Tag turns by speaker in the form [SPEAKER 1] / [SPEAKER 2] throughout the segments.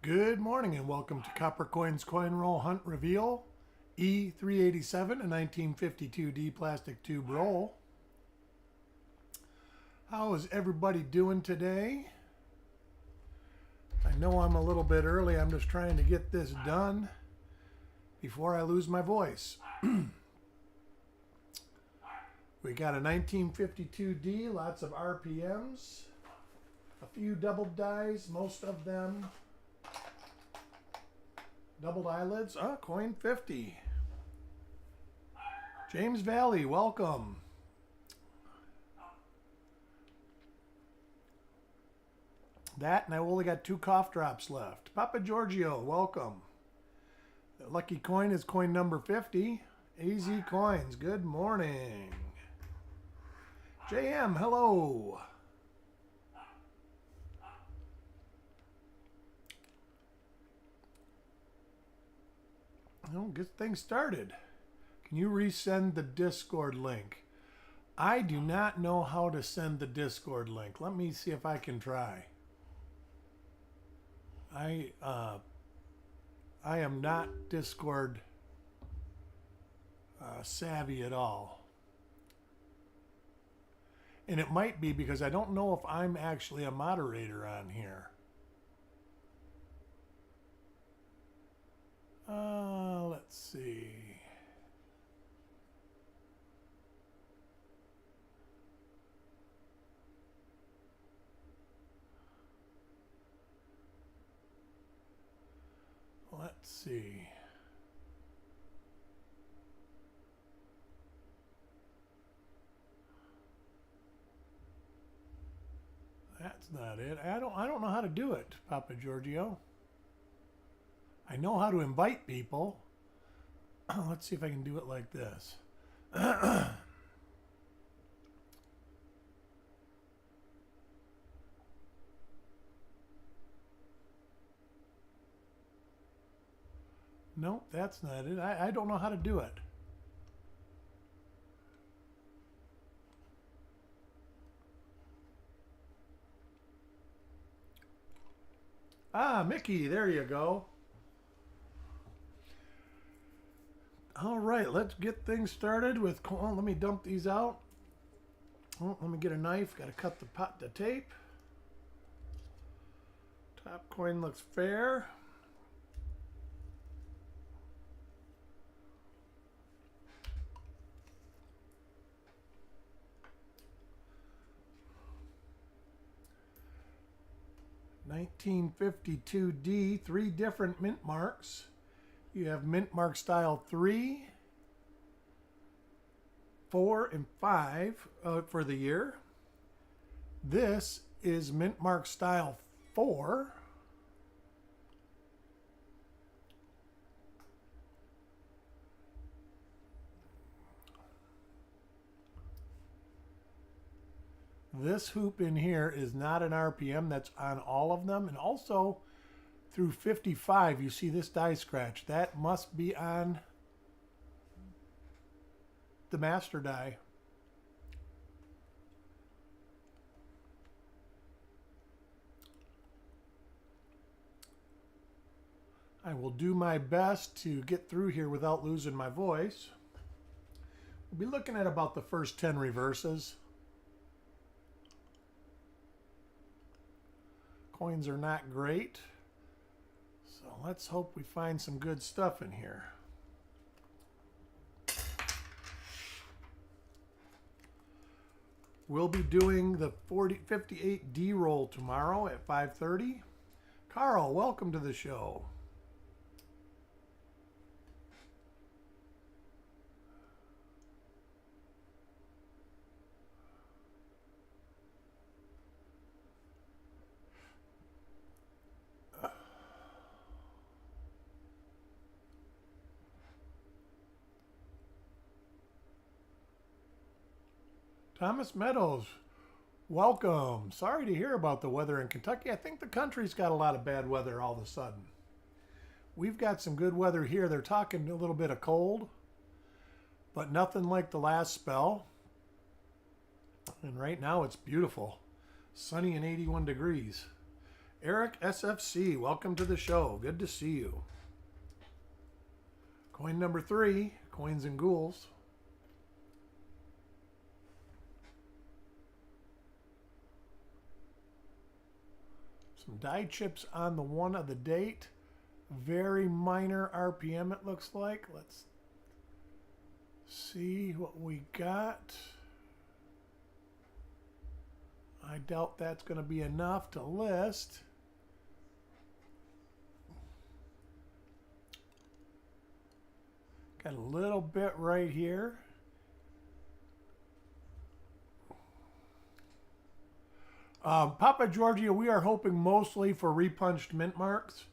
[SPEAKER 1] Good morning and welcome to Copper Coins Coin Roll Hunt Reveal E387, a 1952D plastic tube roll. How is everybody doing today? I know I'm a little bit early. I'm just trying to get this done before I lose my voice. We got a 1952D, lots of RPMs, a few doubled dies, most of them doubled eyelids. Coin 50. James Valley, welcome. That, and I only got 2 cough drops left. Papa Giorgio, welcome. The lucky coin is coin number 50. AZ Coins, good morning. JM, hello. Well, get things started. Can you resend the Discord link? I do not know how to send the Discord link. Let me see if I can try. I am not Discord savvy at all. And it might be because I don't know if I'm actually a moderator on here. Let's see. Let's see. That's not it. I don't know how to do it, Papa Giorgio. I know how to invite people. Let's see if I can do it like this. Nope, that's not it. I don't know how to do it. Mickey, there you go. All right, let's get things started with, let me dump these out. Oh, let me get a knife. Got to cut the tape. Top coin looks fair. $1952D, 3 different mint marks. You have mint mark style 3, 4, and 5 for the year. This is mint mark style 4. This hoop in here is not an RPM. That's on all of them. And also through 55, you see this die scratch. That must be on the master die. I will do my best to get through here without losing my voice. We'll be looking at about the first 10 reverses. Coins are not great, so let's hope we find some good stuff in here. We'll be doing the 58D roll tomorrow at 5:30. Carl, welcome to the show. Thomas Meadows, welcome. Sorry to hear about the weather in Kentucky. I think the country's got a lot of bad weather all of a sudden. We've got some good weather here. They're talking a little bit of cold, but nothing like the last spell. And right now it's beautiful. Sunny and 81 degrees. Eric SFC, welcome to the show. Good to see you. Coin number 3, coins and ghouls. Some die chips on the one of the date. Very minor RPM it looks like. Let's see what we got. I doubt that's going to be enough to list. Got a little bit right here. Papa Georgia, we are hoping mostly for repunched mint marks.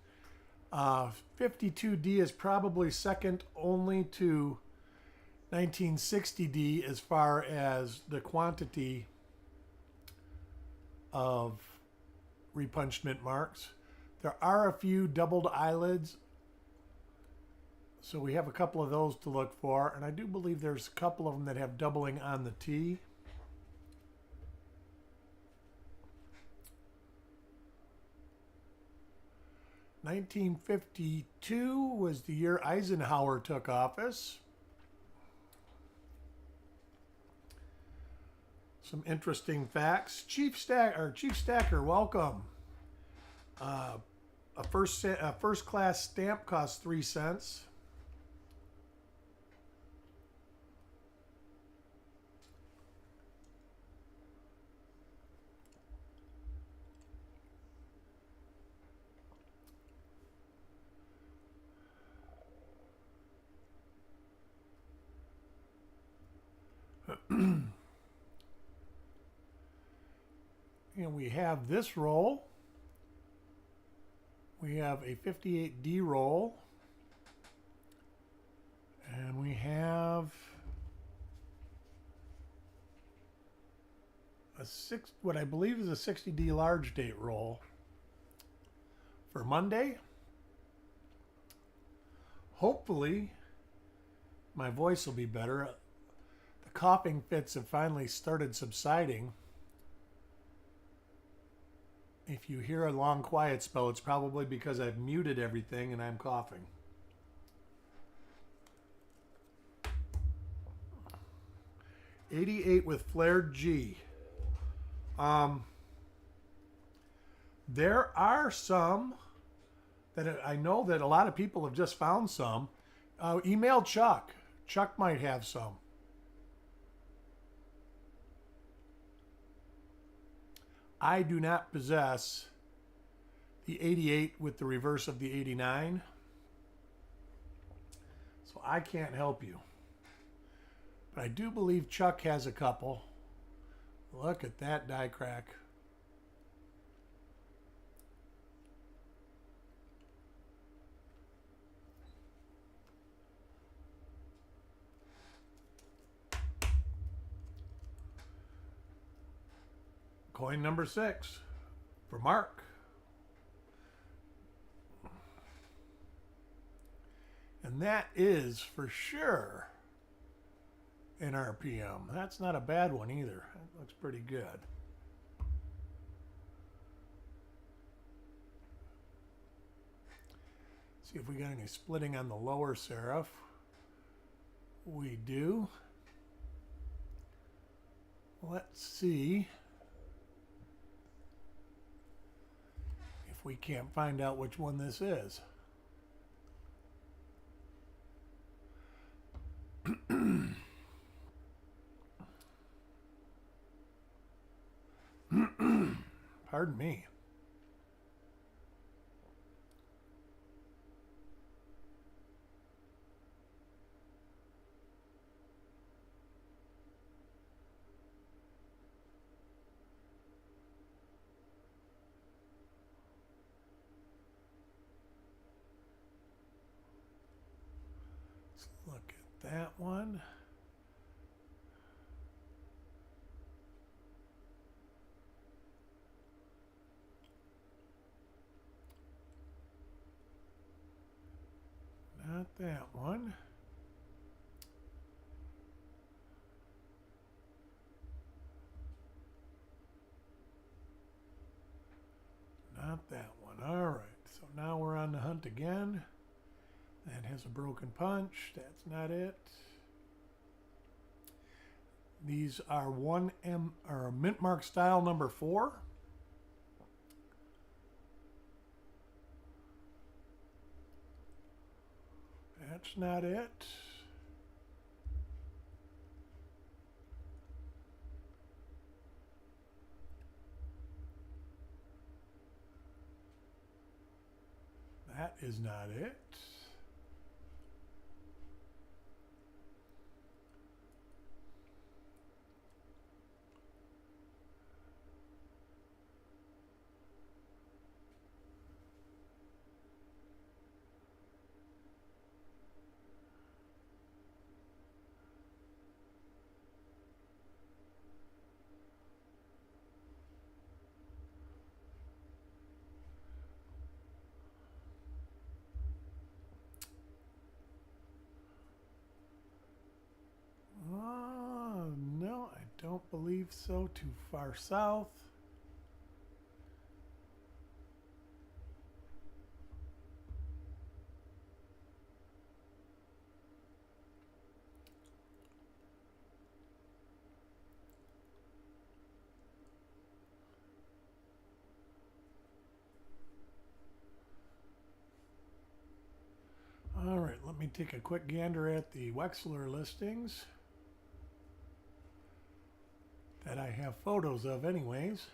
[SPEAKER 1] 52D is probably second only to 1960D as far as the quantity of repunched mint marks. There are a few doubled eyelids, so we have a couple of those to look for, and I do believe there's a couple of them that have doubling on the T. (1952) was the year Eisenhower took office. Some interesting facts. Chief Stacker, welcome. A first class stamp costs 3 cents. And we have this roll. We have a 58D roll. And we have what I believe is a 60D large date roll for Monday. Hopefully, my voice will be better. The coughing fits have finally started subsiding. If you hear a long quiet spell, it's probably because I've muted everything and I'm coughing. '88 with flared G. There are some that I know that a lot of people have just found some. Email Chuck. Chuck might have some. I do not possess the 88 with the reverse of the 89, so I can't help you. But I do believe Chuck has a couple. Look at that die crack. Coin number 6 for Mark. And that is for sure an RPM. That's not a bad one either. That looks pretty good. See if we got any splitting on the lower serif. We do. Let's see if we can't find out which one this is. Pardon me. Let's look at that one. Not that one. Not that one. All right. So now we're on the hunt again. That has a broken punch. That's not it. These are 1M or mint mark style number 4. That's not it. That is not it. No, I don't believe so. Too far south. All right, let me take a quick gander at the Wexler listings that I have photos of anyways.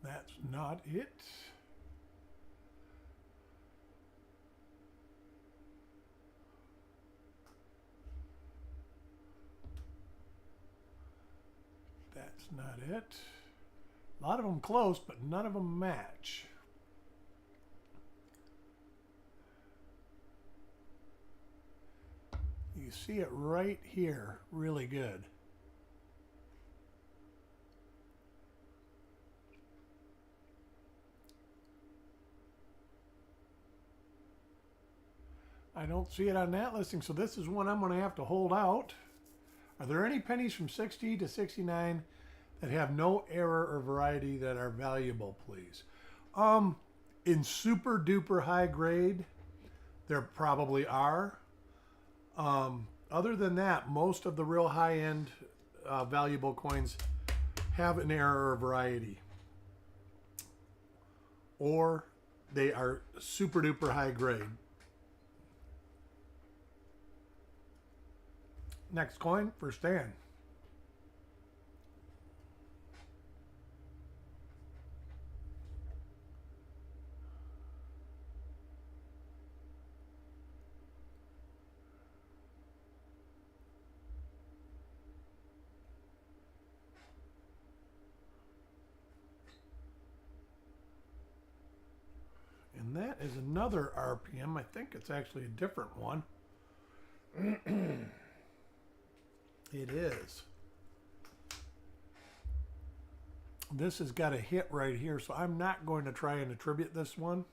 [SPEAKER 1] That's not it. That's not it. A lot of them close, but none of them match. You see it right here, really good. I don't see it on that listing, so this is one I'm going to have to hold out. Are there any pennies from 60 to 69 that have no error or variety that are valuable, please? In super duper high grade, there probably are. Other than that, most of the real high end valuable coins have an error or variety, or they are super duper high grade. Next coin for Stan. And that is another RPM. I think it's actually a different one. It is. This has got a hit right here, so I'm not going to try and attribute this one.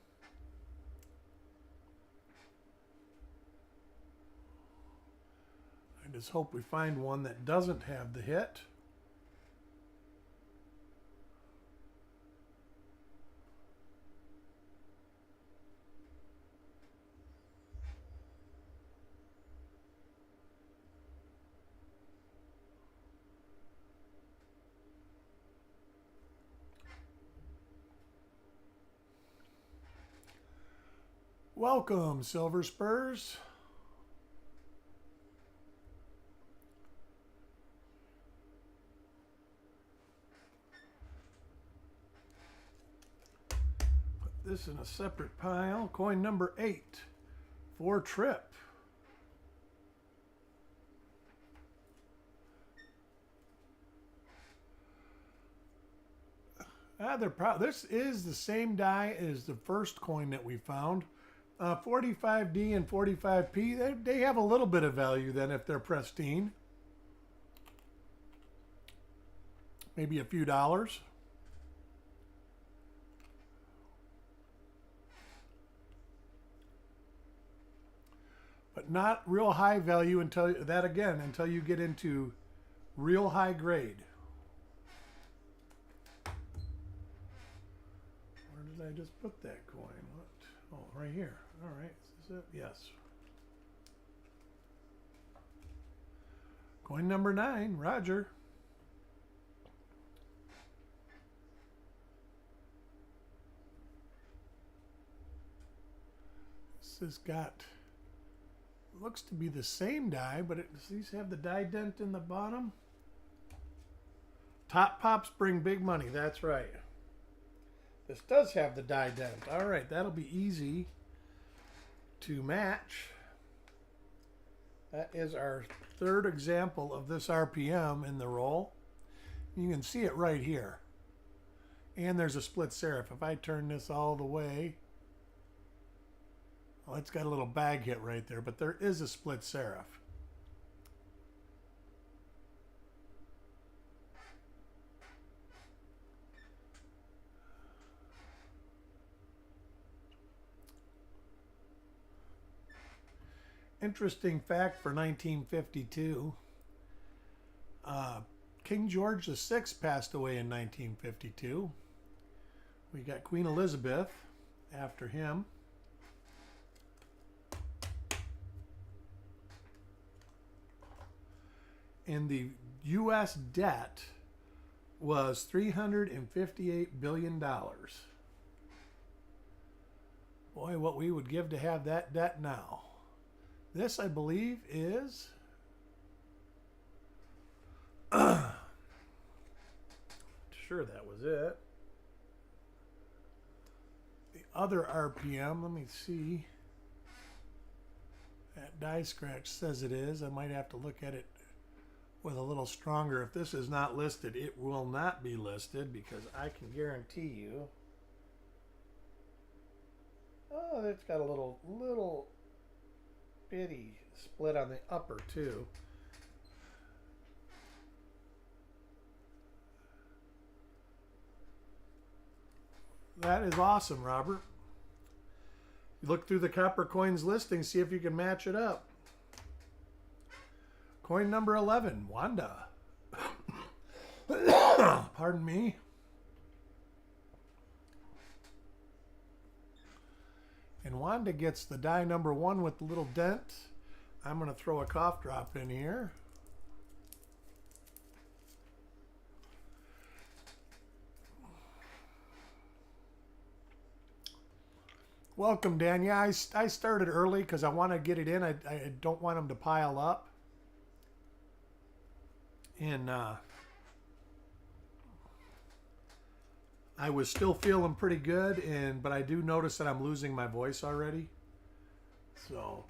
[SPEAKER 1] I just hope we find one that doesn't have the hit. Welcome, Silver Spurs. Put this in a separate pile. Coin number 8 for Trip. This is the same die as the first coin that we found 45D and 45P, they have a little bit of value then if they're pristine. Maybe a few dollars. But not real high value until you get into real high grade. Where did I just put that coin? What? Oh, right here. All right, is this it? Yes. Coin number 9, Roger. This has got, looks to be the same die, but these have the die dent in the bottom. Top pops bring big money, that's right. This does have the die dent. All right, that'll be easy to match. That is our third example of this RPM in the roll. You can see it right here. And there's a split serif. If I turn this all the way, well, it's got a little bag hit right there, but there is a split serif. Interesting fact for 1952, King George VI passed away in 1952. We got Queen Elizabeth after him. And the U.S. debt was $358 billion. Boy, what we would give to have that debt now. This, I believe, is sure that was it. The other RPM, let me see. That die scratch says it is. I might have to look at it with a little stronger. If this is not listed, it will not be listed because I can guarantee you. Oh, it's got a little bitty split on the upper too. That is awesome, Robert. You look through the Copper Coins listing, see if you can match it up. Coin number 11, Wanda. Pardon me. And Wanda gets the die number 1 with the little dent. I'm going to throw a cough drop in here. Welcome, Dan. Yeah, I started early because I want to get it in. I don't want them to pile up. And I was still feeling pretty good, but I do notice that I'm losing my voice already. So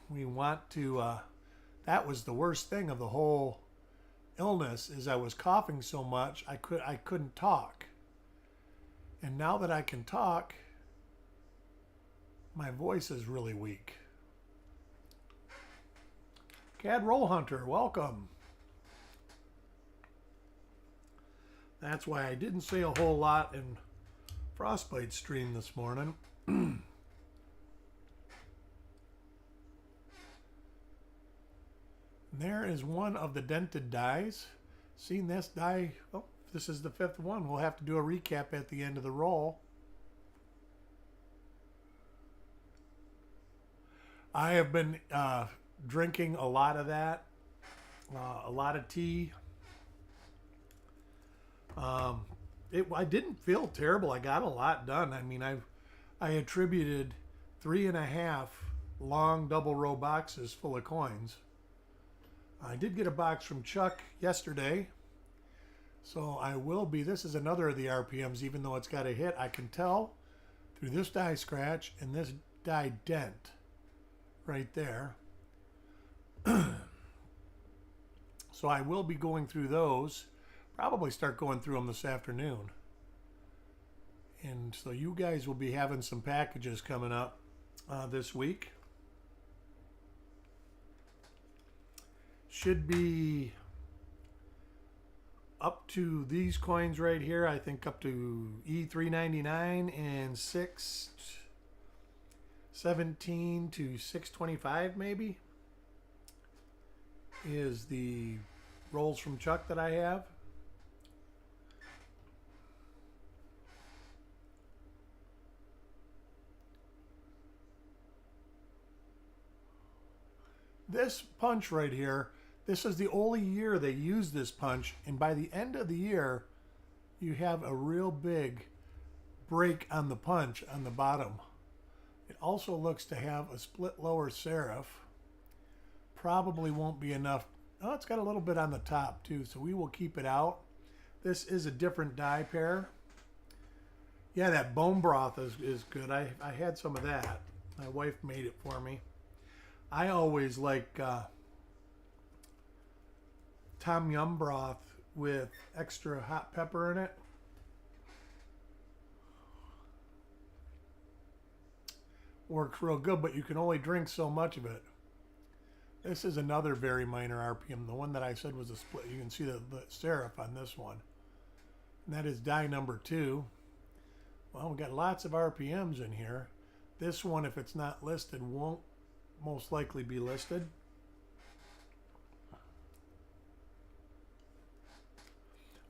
[SPEAKER 1] we want to, that was the worst thing of the whole illness, is I was coughing so much I couldn't talk. And now that I can talk, my voice is really weak. Cad Roll Hunter, welcome. That's why I didn't say a whole lot in Frostbite stream this morning. There is one of the dented dies. Seen this die? Oh, this is the 5th one. We'll have to do a recap at the end of the roll. I have been drinking a lot of that, a lot of tea. I didn't feel terrible. I got a lot done. I mean, I attributed 3.5 long double row boxes full of coins. I did get a box from Chuck yesterday, so I will be. This is another of the RPMs, even though it's got a hit. I can tell through this die scratch and this die dent right there. So I will be going through those. Probably start going through them this afternoon. And so you guys will be having some packages coming up this week. Should be up to these coins right here. I think up to E399 and 617 to 625 maybe is the rolls from Chuck that I have. This punch right here, this is the only year they use this punch, and by the end of the year, you have a real big break on the punch on the bottom. It also looks to have a split lower serif. Probably won't be enough. Oh, it's got a little bit on the top too, so we will keep it out. This is a different die pair. Yeah, that bone broth is good. I had some of that. My wife made it for me. I always like tom yum broth with extra hot pepper in it. Works real good, but you can only drink so much of it. This is another very minor RPM. The one that I said was a split. You can see the serif on this one. And that is die number 2. Well, we got lots of RPMs in here. This one, if it's not listed, won't most likely be listed.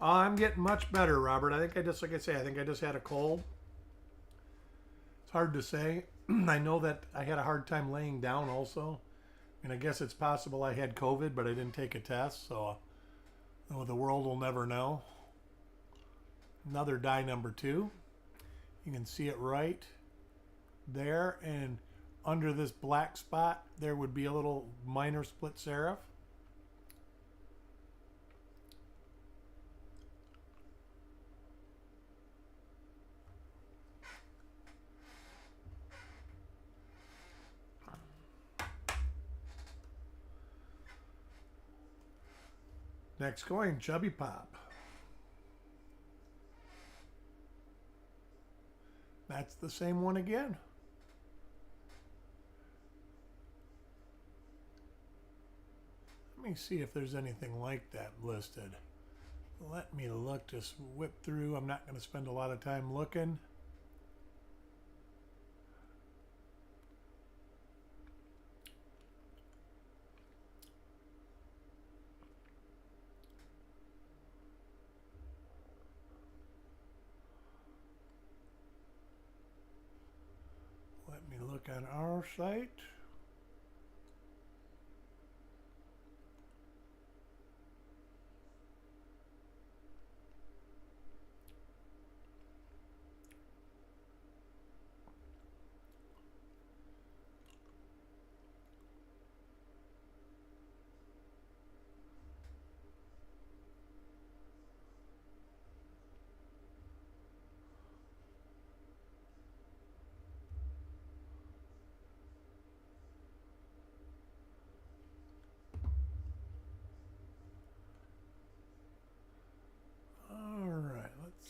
[SPEAKER 1] I'm getting much better, Robert. I think I just, like I say, I think I just had a cold. It's hard to say. I know that I had a hard time laying down also. And I guess it's possible I had COVID, but I didn't take a test, so the world will never know. Another die number 2. You can see it right there, and under this black spot, there would be a little minor split serif. Next coin, Chubby Pop. That's the same one again. Let me see if there's anything like that listed. Let me look, just whip through. I'm not going to spend a lot of time looking. Let me look on our site.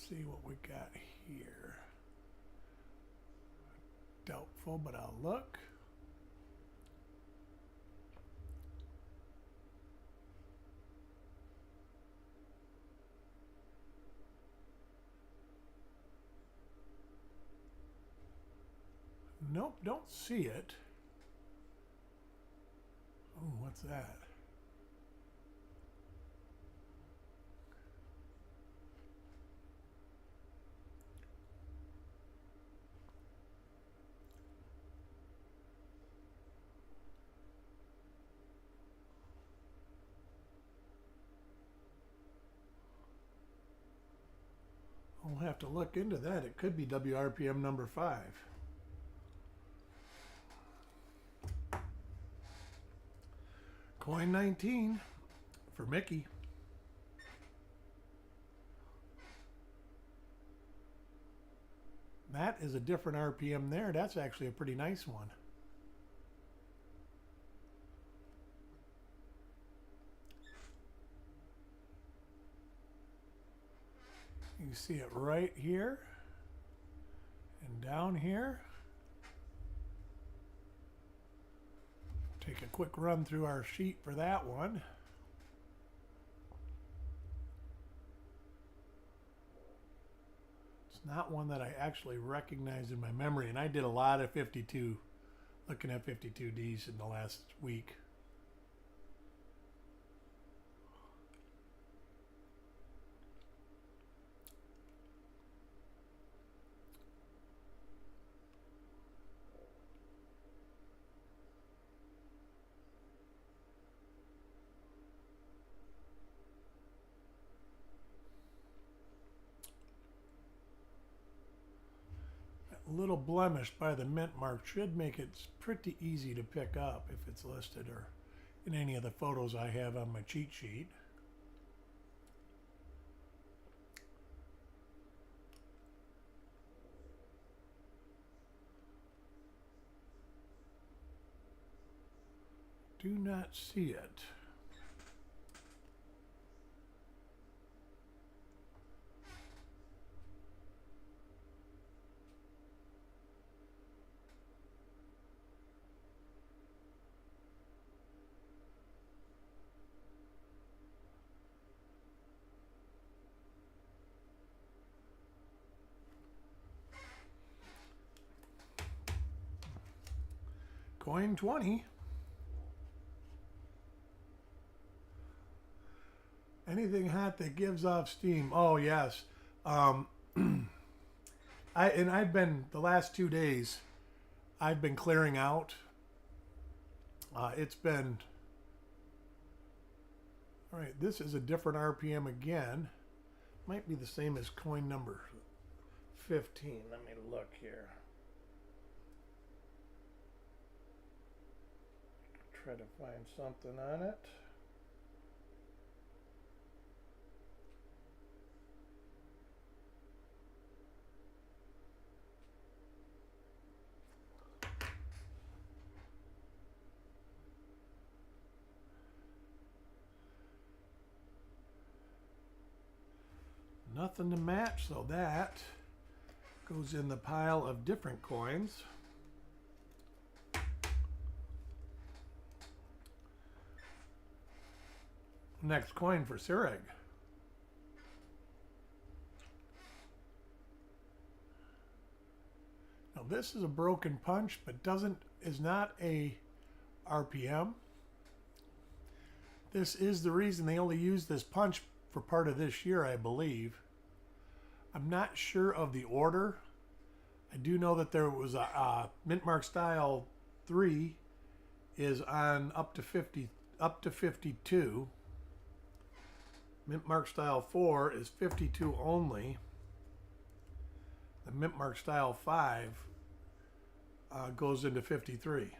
[SPEAKER 1] See what we got here. Doubtful, but I'll look. Nope, don't see it. Oh, what's that? We'll have to look into that. It could be WRPM number 5. Coin 19 for Mickey. That is a different RPM there. That's actually a pretty nice one. You see it right here and down here. Take a quick run through our sheet for that one. It's not one that I actually recognize in my memory, and I did a lot of 52, looking at 52Ds in the last week. Little blemish by the mint mark should make it pretty easy to pick up if it's listed or in any of the photos I have on my cheat sheet. Do not see it. Coin 20. Anything hot that gives off steam. Oh yes. I've been the last 2 days. I've been clearing out. It's been all right. This is a different RPM again. Might be the same as coin number 15. Let me look here. Try to find something on it. Nothing to match, so that goes in the pile of different coins. Next coin for Sireg. Now this is a broken punch, but is not a RPM. This is the reason they only used this punch for part of this year, I believe. I'm not sure of the order. I do know that there was a Mint Mark Style 3 is on up to 52. Mint Mark Style 4 is 52 only. The Mint Mark Style 5 goes into 53.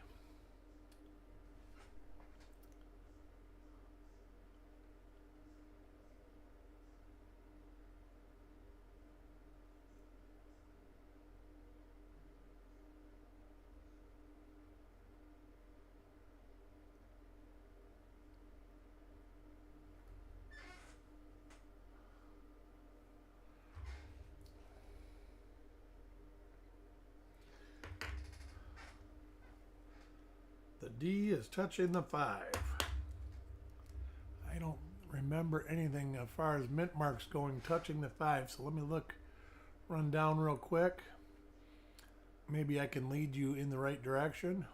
[SPEAKER 1] The D is touching the 5. I don't remember anything as far as mint marks going touching the 5, so let me run down real quick. Maybe I can lead you in the right direction.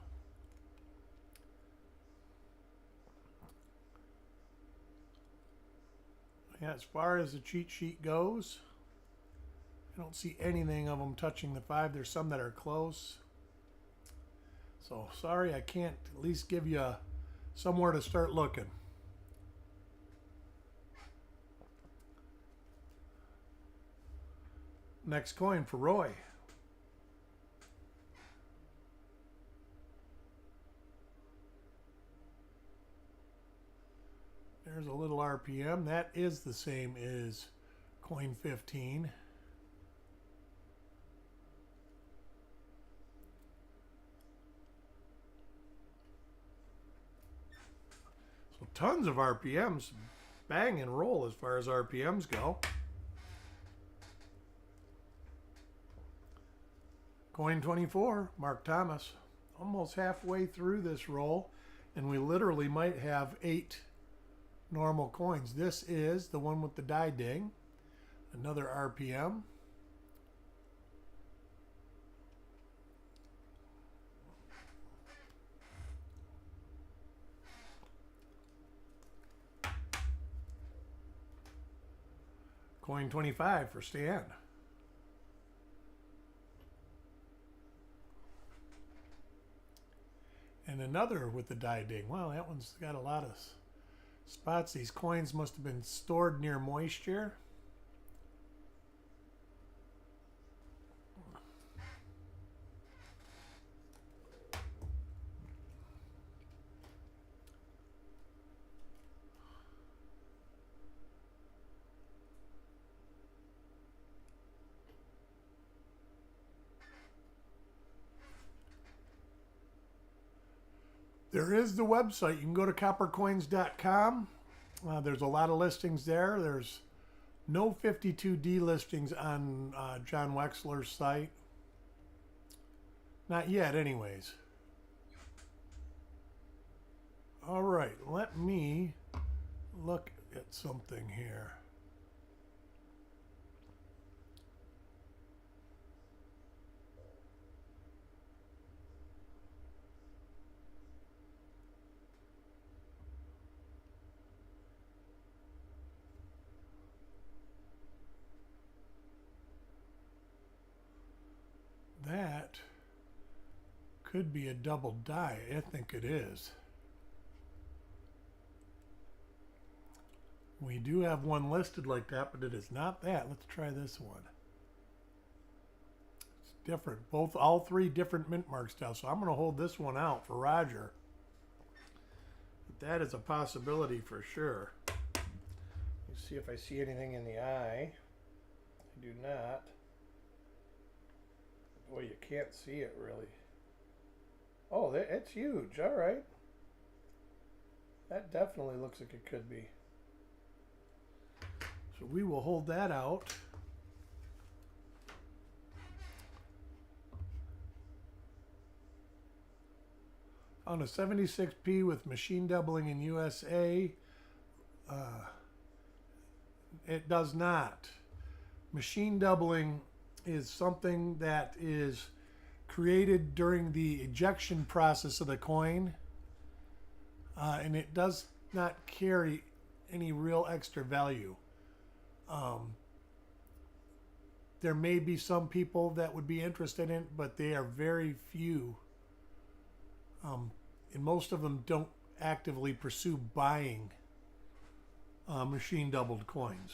[SPEAKER 1] Yeah, as far as the cheat sheet goes, I don't see anything of them touching the 5. There's some that are close. So sorry, I can't at least give you somewhere to start looking. Next coin for Roy. There's a little RPM. That is the same as coin 15. So tons of RPMs. Bang and roll as far as RPMs go. Coin 24, Mark Thomas. Almost halfway through this roll. And we literally might have 8 normal coins. This is the one with the die ding. Another RPM. Coin 25 for Stan. And another with the die ding. Wow, that one's got a lot of spots. These coins must have been stored near moisture. There is the website. You can go to coppercoins.com. There's a lot of listings there. There's no 52D listings on John Wexler's site. Not yet, anyways. All right, let me look at something here. That could be a double die. I think it is. We do have one listed like that, but it is not that. Let's try this one. It's different. All three different mint mark styles. So I'm going to hold this one out for Roger. But that is a possibility for sure. Let's see if I see anything in the eye. I do not. Boy, you can't see it really. Oh, it's huge. All right. That definitely looks like it could be. So we will hold that out. On a 76p with machine doubling in USA, it does not. Machine doubling is something that is created during the ejection process of the coin, and it does not carry any real extra value. There may be some people that would be interested in it, but they are very few. And most of them don't actively pursue buying machine doubled coins.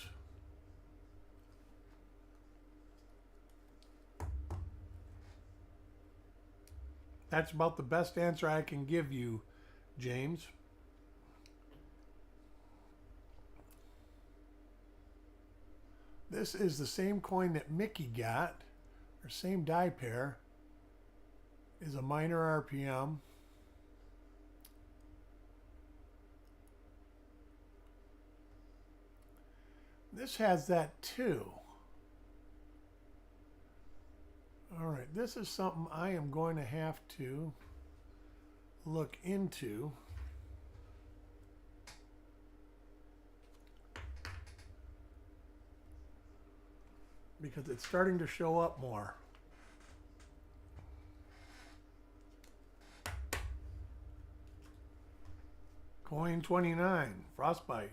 [SPEAKER 1] That's about the best answer I can give you, James. This is the same coin that Mickey got, or same die pair, is a minor RPM. This has that too. All right, this is something I am going to have to look into. Because it's starting to show up more. Coin 29, Frostbite.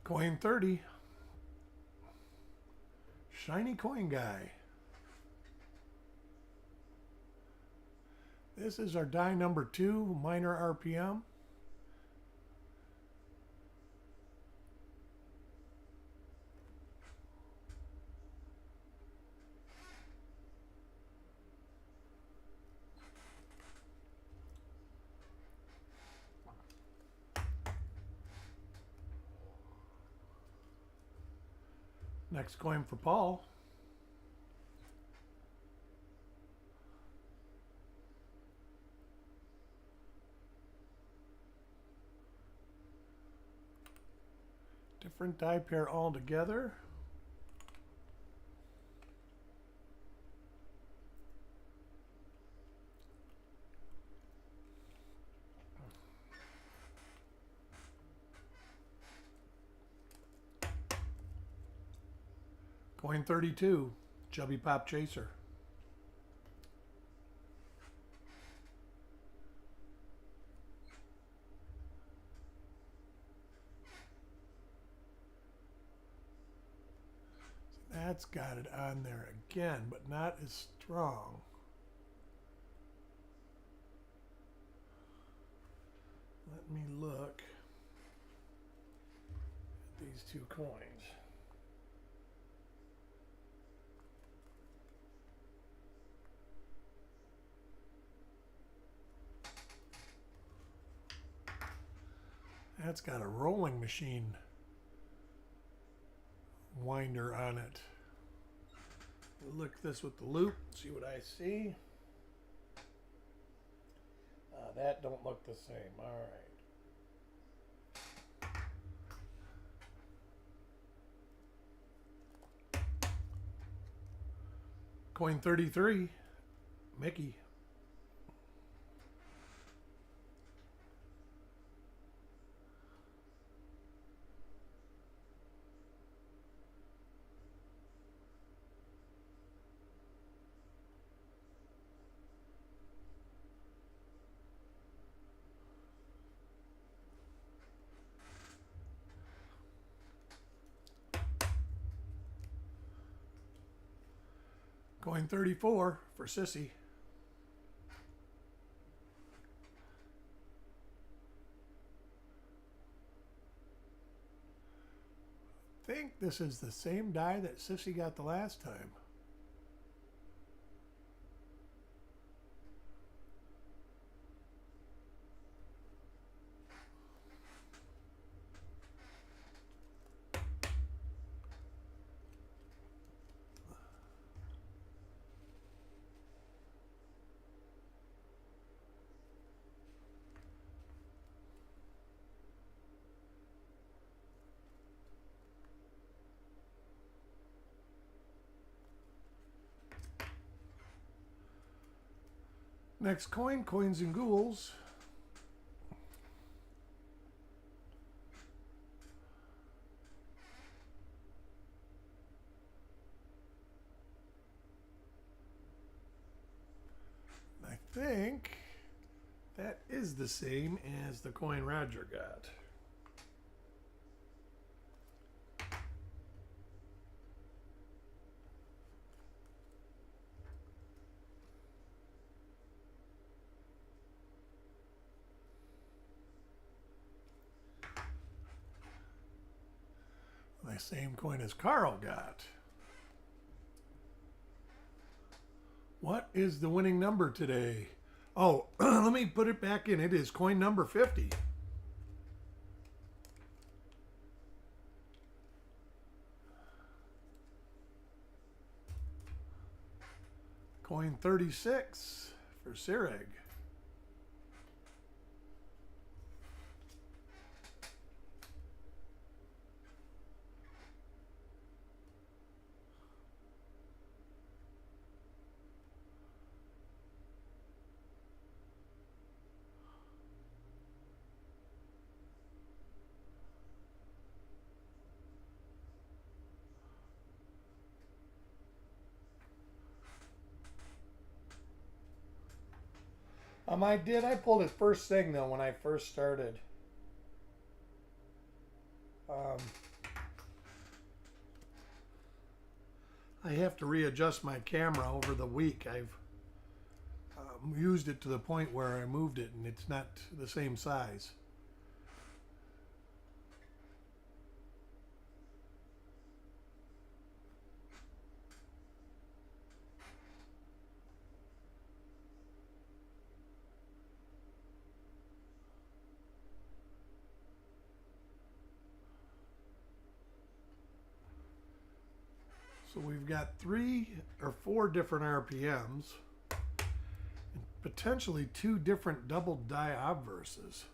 [SPEAKER 1] Coin 30. Shiny coin guy. This is our die number 2, minor RPM. Next coin for Paul. Different die pair altogether. Coin 32, Chubby Pop Chaser. That's got it on there again, but not as strong. Let me look at these two coins. That's got a rolling machine winder on it. Look at this with the loop, see what I see. That don't look the same. All right. Coin 33, Mickey. Coin 34 for Sissy. I think this is the same die that Sissy got the last time. Next coin, Coins and Ghouls. I think that is the same as the coin Roger got. The same coin as Carl got. What is the winning number today? Oh, let me put it back in. It is coin number 50. Coin 36 for Sireg. I did. I pulled it first thing though when I first started. I have to readjust my camera over the week. I've used it to the point where I moved it and it's not the same size. So we've got 3 or 4 different RPMs, and potentially 2 different double die obverses.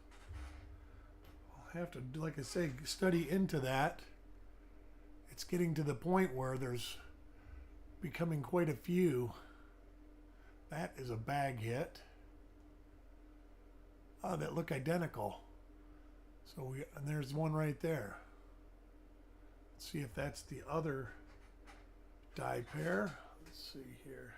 [SPEAKER 1] I'll have to, like I say, study into that. It's getting to the point where there's becoming quite a few. That is a bag hit. That look identical. So and there's one right there. Let's see if that's the other die pair. Let's see here.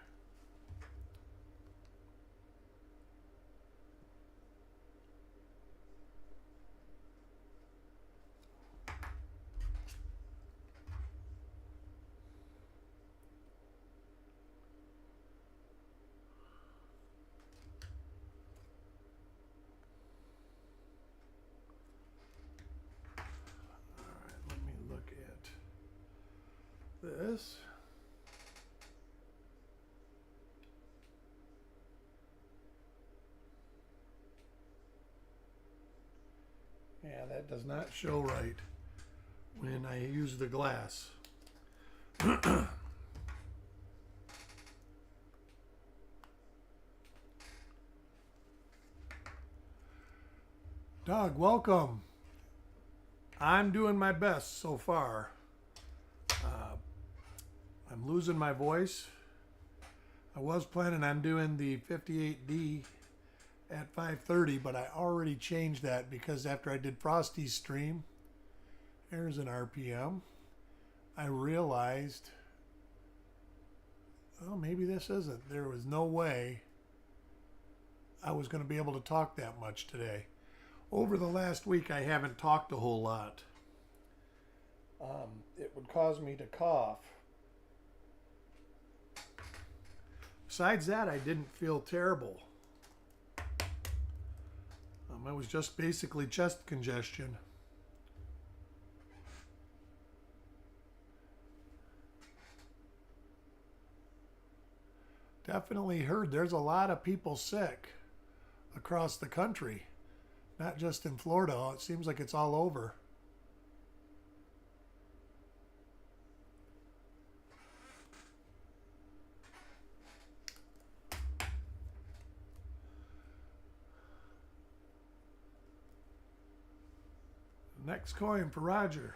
[SPEAKER 1] This. Yeah, that does not show right when I use the glass. Doug, welcome. I'm doing my best so far. I'm losing my voice. I was planning on doing the 58D at 5:30, but I already changed that because after I did Frosty's stream, there's an RPM, I realized, oh, maybe this isn't. There was no way I was going to be able to talk that much today. Over the last week, I haven't talked a whole lot. It would cause me to cough. Besides that, I didn't feel terrible. It was just basically chest congestion. Definitely heard there's a lot of people sick across the country, not just in Florida. It seems like it's all over. Next coin for Roger.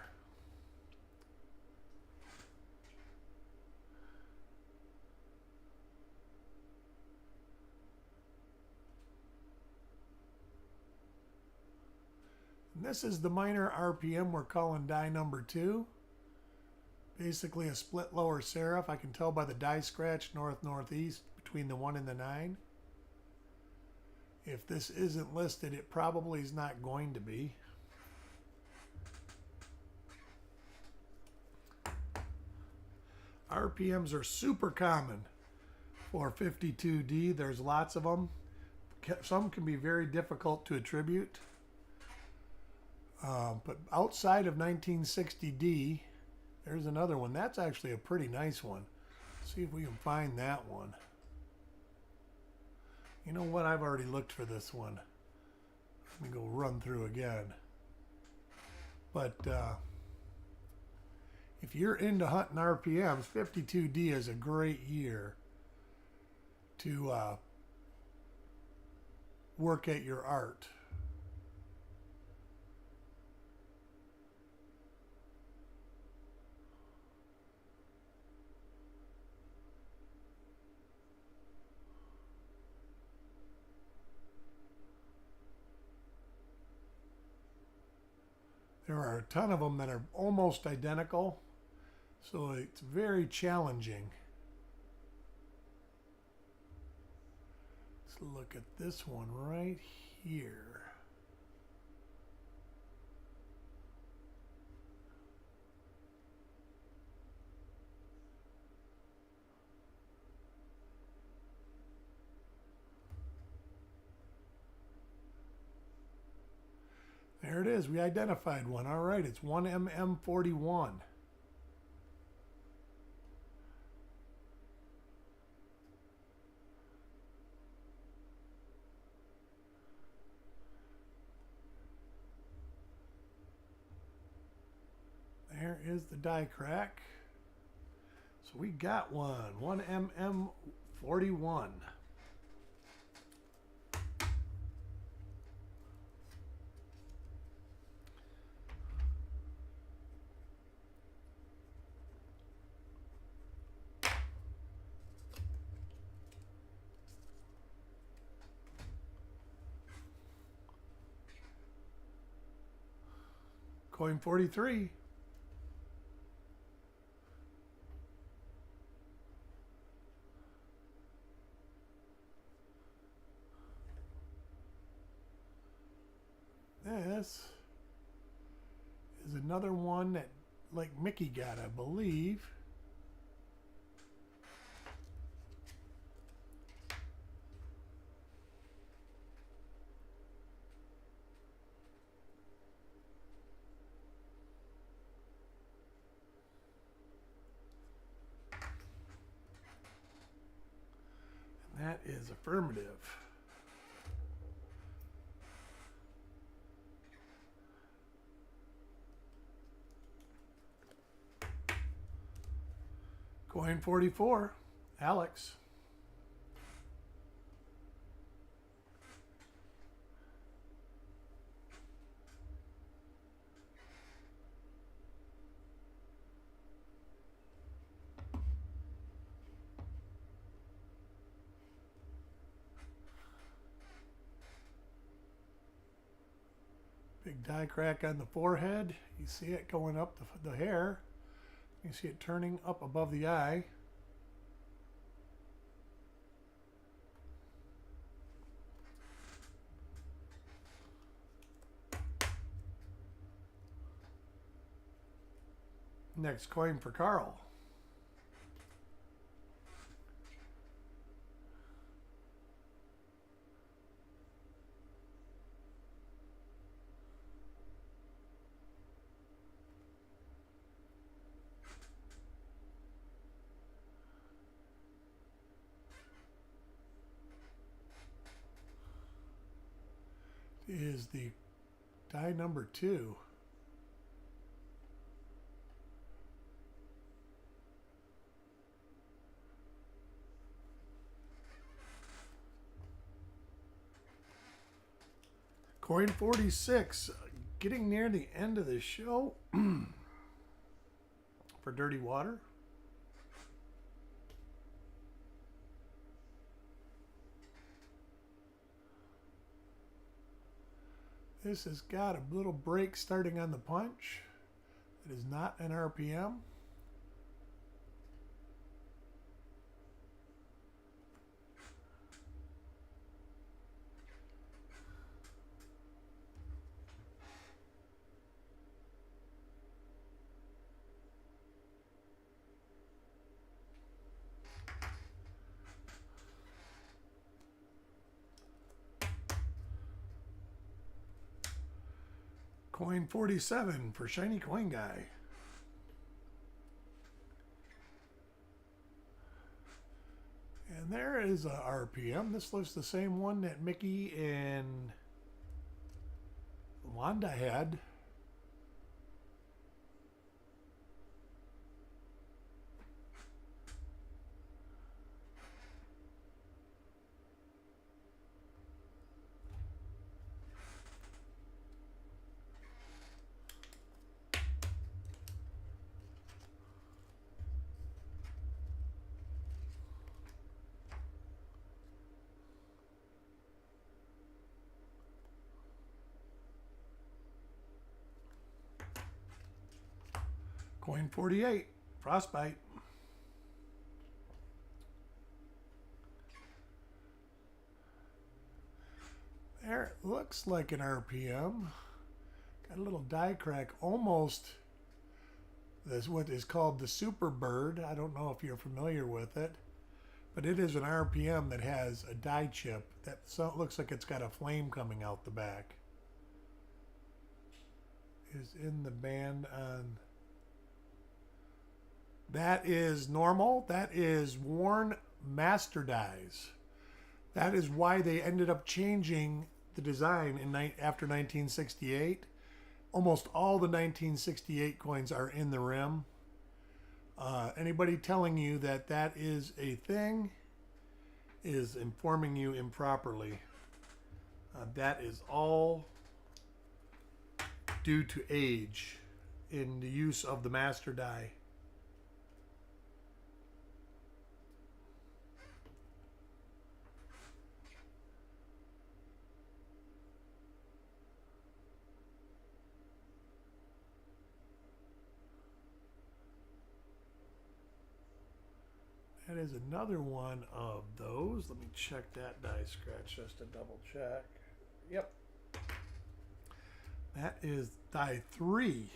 [SPEAKER 1] And this is the minor RPM we're calling die number 2. Basically a split lower serif. I can tell by the die scratch north-northeast between the 1 and the 9. If this isn't listed, it probably is not going to be. RPMs are super common for 52D. There's lots of them. Some can be very difficult to attribute. But outside of 1960D, there's another one. That's actually a pretty nice one. Let's see if we can find that one. You know what? I've already looked for this one. Let me go run through again. But if you're into hunting RPMs, 52D is a great year to work at your art. There are a ton of them that are almost identical, so it's very challenging. Let's look at this one right here. There it is. We identified one. All right, it's 1MM41. There is the die crack. So we got one MM41. Coin 43. This is another one that, like Mickey got, I believe. And that is affirmative. Coin 44, Alex. Big die crack on the forehead. You see it going up the hair. You see it turning up above the eye. Next coin for Carl. Is the die number 2. Coin 46, getting near the end of the show for Dirty Water. This has got a little break starting on the punch. It is not an RPM. Coin 47 for Shiny Coin Guy. And there is a RPM. This looks the same one that Mickey and Wanda had. Coin 48, Frostbite. There, it looks like an RPM. Got a little die crack, almost this what is called the Super Bird. I don't know if you're familiar with it, but it is an RPM that has a die chip that looks like it's got a flame coming out the back. Is in the band on. That is normal. That is worn master dies. That is why they ended up changing the design after 1968. Almost all the 1968 coins are in the rim. Anybody telling you that that is a thing is informing you improperly. That is all due to age in the use of the master die. That is another one of those. Let me check that die scratch just to double check. Yep. That is die 3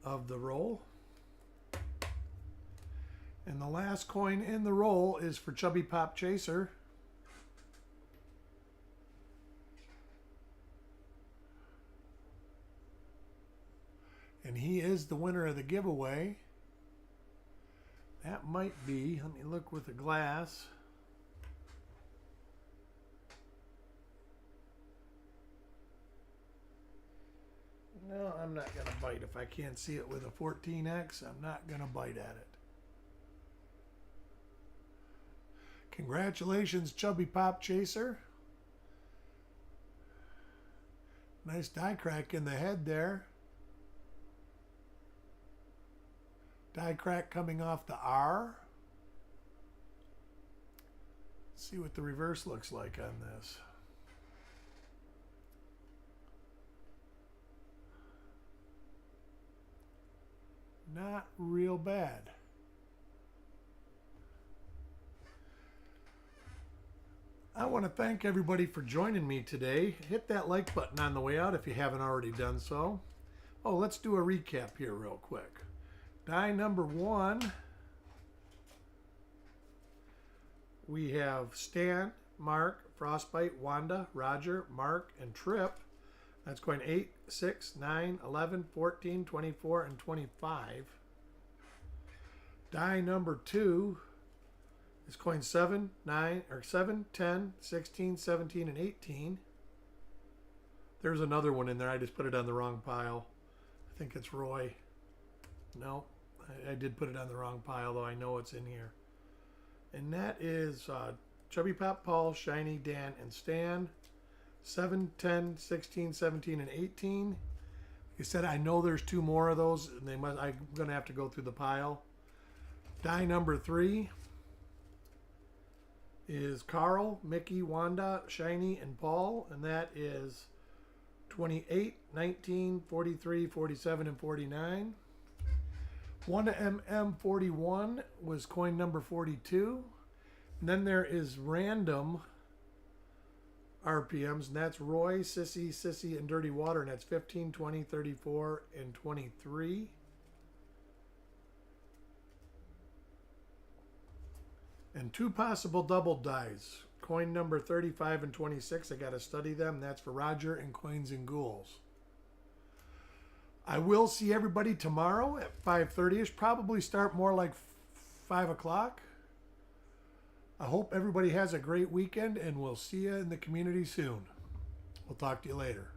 [SPEAKER 1] of the roll. And the last coin in the roll is for Chubby Pop Chaser. And he is the winner of the giveaway. That might be, let me look with a glass. No, I'm not going to bite. If I can't see it with a 14X, I'm not going to bite at it. Congratulations, Chubby Pop Chaser. Nice die crack in the head there. Die crack coming off the R. Let's see what the reverse looks like on this. Not real bad. I want to thank everybody for joining me today. Hit that like button on the way out if you haven't already done so. Oh, let's do a recap here real quick. Die number 1, we have Stan, Mark, Frostbite, Wanda, Roger, Mark, and Trip. That's coin 8, 6, 9, 11, 14, 24, and 25. Die number 2 is coin 7, 9, or 7, 10, 16, 17, and 18. There's another one in there. I just put it on the wrong pile. I think it's Roy. No. I did put it on the wrong pile, though I know it's in here. And that is Chubby Pop, Paul, Shiny, Dan, and Stan. 7, 10, 16, 17, and 18. Like I said, I know there's 2 more of those, and I'm going to have to go through the pile. Die number 3 is Carl, Mickey, Wanda, Shiny, and Paul, and that is 28, 19, 43, 47, and 49. Wanda MM41 was coin number 42. And then there is random RPMs, and that's Roy, Sissy, and Dirty Water, and that's 15, 20, 34, and 23. And 2 possible double dies. Coin number 35 and 26, I got to study them. That's for Roger and Coins and Ghouls. I will see everybody tomorrow at 5:30ish. Probably start more like 5 o'clock. I hope everybody has a great weekend, and we'll see you in the community soon. We'll talk to you later.